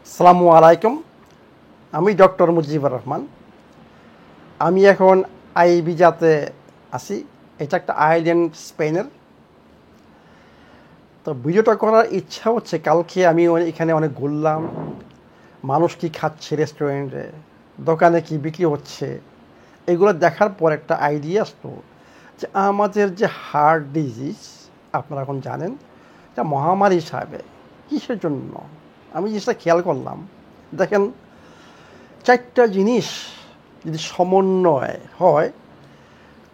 আসসালামু আলাইকুম। আমি ডক্টর মুজিবুর রহমান। আমি এখন আইবিজাতে আছি। এটা একটা আইল্যান্ড স্পেনের। তো ভিডিওটা করার ইচ্ছা হচ্ছে, কালকে আমি এখানে অনেক ঘুরলাম, মানুষ কী খাচ্ছে রেস্টুরেন্টে, দোকানে কি বিক্রি হচ্ছে, এগুলো দেখার পর একটা আইডিয়া আসতো যে আমাদের যে হার্ট ডিজিজ, আপনারা এখন জানেন যে মহামারী হিসাবে কিসের জন্য। আমি জিনিসটা খেয়াল করলাম, দেখেন, চারটা জিনিস যদি সমন্বয় হয়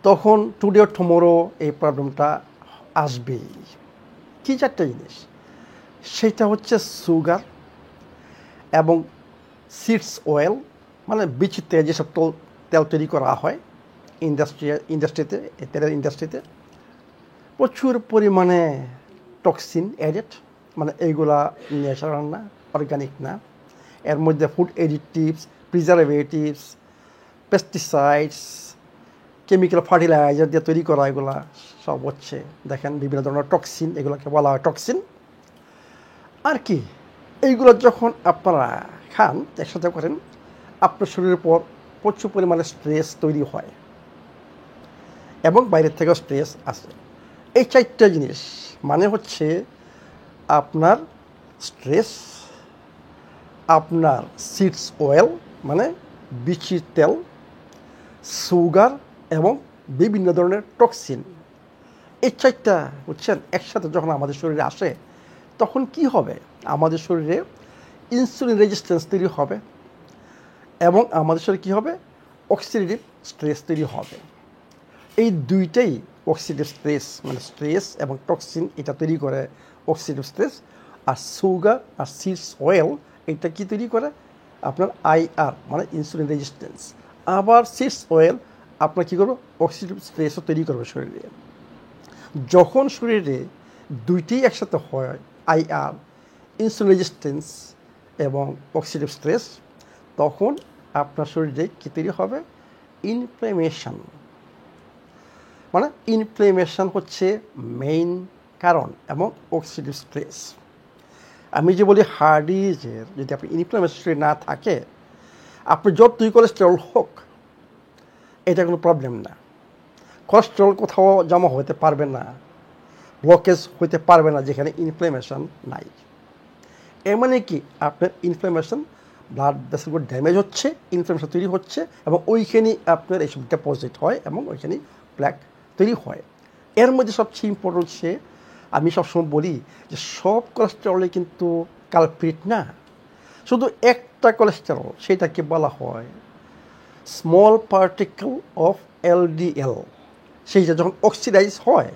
তখন টুডে অর টুমোরো এই প্রবলেমটা আসবেই। কী চারটা জিনিস? সেটা হচ্ছে সুগার এবং সিডস অয়েল, মানে বীজ তেল, যেসব তেল তৈরি করা হয় ইন্ডাস্ট্রিতে, তেলের ইন্ডাস্ট্রিতে প্রচুর পরিমাণে টক্সিন অ্যাডেড, মানে এইগুলা ন্যাচারাল না, অর্গানিক না। এর মধ্যে food additives, preservatives, pesticides, chemical fertiliser দিয়ে তৈরি করা, এগুলা সব হচ্ছে, দেখেন, বিভিন্ন ধরনের টক্সিন, এগুলোকে বলা হয় টক্সিন। আর কি, এইগুলো যখন আপনারা খান, একসাথে করেন, আপনার শরীরের উপর প্রচুর পরিমাণে স্ট্রেস তৈরি হয় এবং বাইরের থেকেও স্ট্রেস আসে। এই চারটা জিনিস মানে হচ্ছে আপনার স্ট্রেস, আপনার সিডস অয়েল মানে বীচির তেল, সুগার এবং বিভিন্ন ধরনের টক্সিন। এই চারটা বুঝছেন একসাথে যখন আমাদের শরীরে আসে তখন কি হবে? আমাদের শরীরে ইনসুলিন রেজিস্ট্যান্স তৈরি হবে এবং আমাদের শরীরে কী হবে? অক্সিডেটিভ স্ট্রেস তৈরি হবে। এই দুইটাই অক্সিডেটিভ স্ট্রেস, মানে স্ট্রেস এবং টক্সিন, এটা তৈরি করে অক্সিডেটিভ স্ট্রেস। আর সুগার আর সিডস অয়েল এটা কি তৈরি করে? আপনার আইআর মানে ইনসুলিন রেজিস্ট্যান্স। আবার সিডস অয়েল আপনার কী করবে? অক্সিডেটিভ স্ট্রেসও তৈরি করবে শরীরে। যখন শরীরে দুইটি একসাথে হয়, আইআর, ইনসুলিন রেজিস্ট্যান্স এবং অক্সিডেটিভ স্ট্রেস, তখন আপনার শরীরে কী তৈরি হবে? ইনফ্ল্যামেশন। মানে ইনফ্ল্যামেশন হচ্ছে মেইন কারণ, এবং অক্সিডেটিভ স্ট্রেস। আমি যে বলি হার্ট ডিজিজের যদি আপনি ইনফ্ল্যামেশন না থাকে, আপনি যতই কোলেস্টেরল হোক, এটা কোনো প্রবলেম না। কোলেস্টেরল কোথাও জমা হতে পারবে না, ব্লকেজ হতে পারবে না যেখানে ইনফ্ল্যামেশন নাই। এর মানে কি? আপনার ইনফ্ল্যামেশন, ব্লাড ভেসেলগুলো ড্যামেজ হচ্ছে, ইনফ্ল্যামেশন তৈরি হচ্ছে এবং ওইখানেই আপনার এইসব ডিপোজিট হয় এবং ওইখানেই প্ল্যাক তৈরি হয়। এর মধ্যে সবচেয়ে ইম্পর্টেন্ট হচ্ছে, আমি সবসময় বলি যে সব কোলেস্টেরলে কিন্তু কালপ্রিট না, শুধু একটা কোলেস্টেরল, সেটাকে বলা হয় স্মল পার্টিকেল অফ এলডিএল। সেইটা যখন অক্সিডাইজ হয়,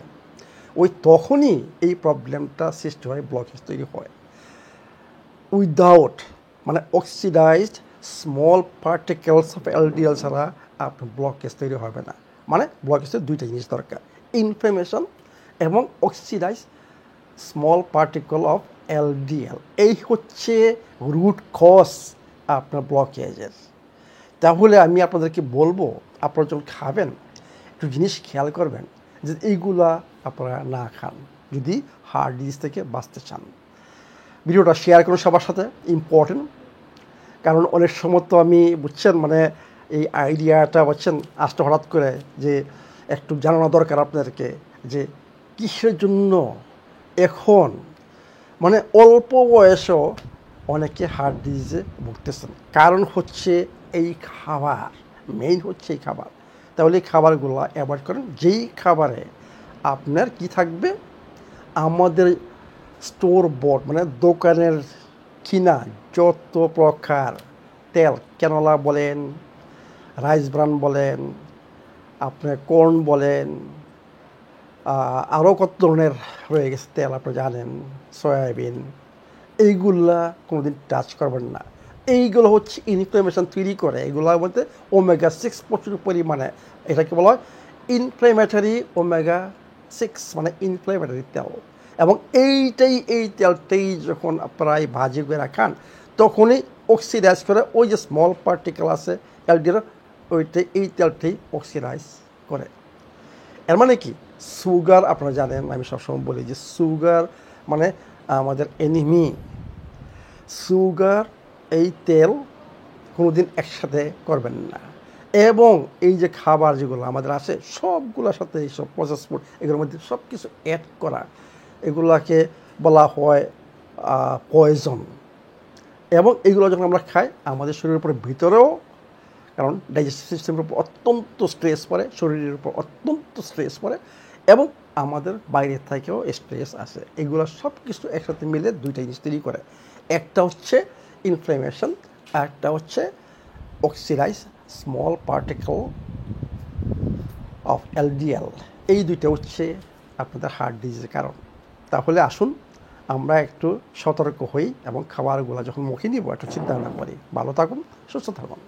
ওই তখনই এই প্রবলেমটা সৃষ্টি হয়, ব্লকেজ তৈরি হয়। উইদাউট মানে oxidised small particles of LDL ছাড়া আপনার ব্লকেজ তৈরি হবে না। মানে ব্লকেজের দুইটা জিনিস দরকার, ইনফ্লামেশন এবং oxidise small particle of LDL. এই হচ্ছে রুট কজ আপনার ব্লকেজের। তাহলে আমি আপনাদেরকে বলবো, আপনারা যখন খাবেন একটু জিনিস খেয়াল করবেন যে এইগুলা আপনারা না খান যদি হার্ট ডিজিজ থেকে বাঁচতে চান। ভিডিওটা শেয়ার করুন সবার সাথে, ইম্পর্টেন্ট। কারণ অনেক সময় তো আমি, বুঝছেন, মানে এই আইডিয়াটা বুঝছেন আসতে হঠাৎ করে, যে একটু জানানো দরকার আপনাদেরকে যে কিসের জন্য এখন মানে অল্প বয়সেও অনেকে হার্ট ডিজিজে ভুগতেছেন। কারণ হচ্ছে এই খাবার, মেইন হচ্ছে এই খাবার। তাহলে এই খাবারগুলো অ্যাভয়েড করেন, যেই খাবারে আপনার কি থাকবে? আমাদের স্টোর বোর্ড মানে দোকানের কিনা যত প্রকার তেল, ক্যানোলা বলেন, রাইস ব্রান বলেন, আপনার কর্ন বলেন, আরও কত ধরনের রয়ে গেছে তেল, আপনি জানেন, সয়াবিন, এইগুলা কোনোদিন টাচ করবেন না। এইগুলো হচ্ছে ইনফ্লামেশন তৈরি করে। এগুলোর মধ্যে ওমেগা 6 প্রচুর পরিমাণে, এটাকে বলা হয় ইনফ্লেমেটারি ওমেগা 6, মানে ইনফ্লেমেটারি তেল। এবং এই তেলটাই যখন আপনারা এই ভাজি করে খান, তখনই অক্সিডাইজ করে ওই যে স্মল পার্টিকেল আছে এলডিএল, ওইটাই এই তেলটাই অক্সিডাইজ করে। এর মানে কি? সুগার, আপনারা জানেন, আমি সবসময় বলি যে সুগার মানে আমাদের এনিমি। সুগার এই তেল কোনোদিন একসাথে করবেন না। এবং এই যে খাবার যেগুলো আমাদের আসে সবগুলোর সাথে এইসব প্রসেস ফুড এগুলোর মধ্যে সব কিছু অ্যাড করা, এগুলাকে বলা হয় পয়জন। এবং এগুলো যখন আমরা খাই আমাদের শরীরের উপরে ভিতরেও, কারণ ডাইজেস্টিভ সিস্টেমের উপর অত্যন্ত স্ট্রেস পড়ে, শরীরের উপর অত্যন্ত স্ট্রেস পড়ে, এবং আমাদের বাইরে থেকেও স্ট্রেস আসে। এগুলো সব কিছু একসাথে মিলে দুইটা জিনিস তৈরি করে। একটা হচ্ছে ইনফ্লামেশন, আর একটা হচ্ছে oxidise small particle of LDL. এই দুইটা হচ্ছে আপনাদের হার্ট ডিজিজের কারণ। তাহলে আসুন আমরা একটু সতর্ক হই এবং খাবারগুলো যখন মুখে নিব একটু চিন্তা ভাবনা করি। ভালো থাকুন, সুস্থ থাকুন।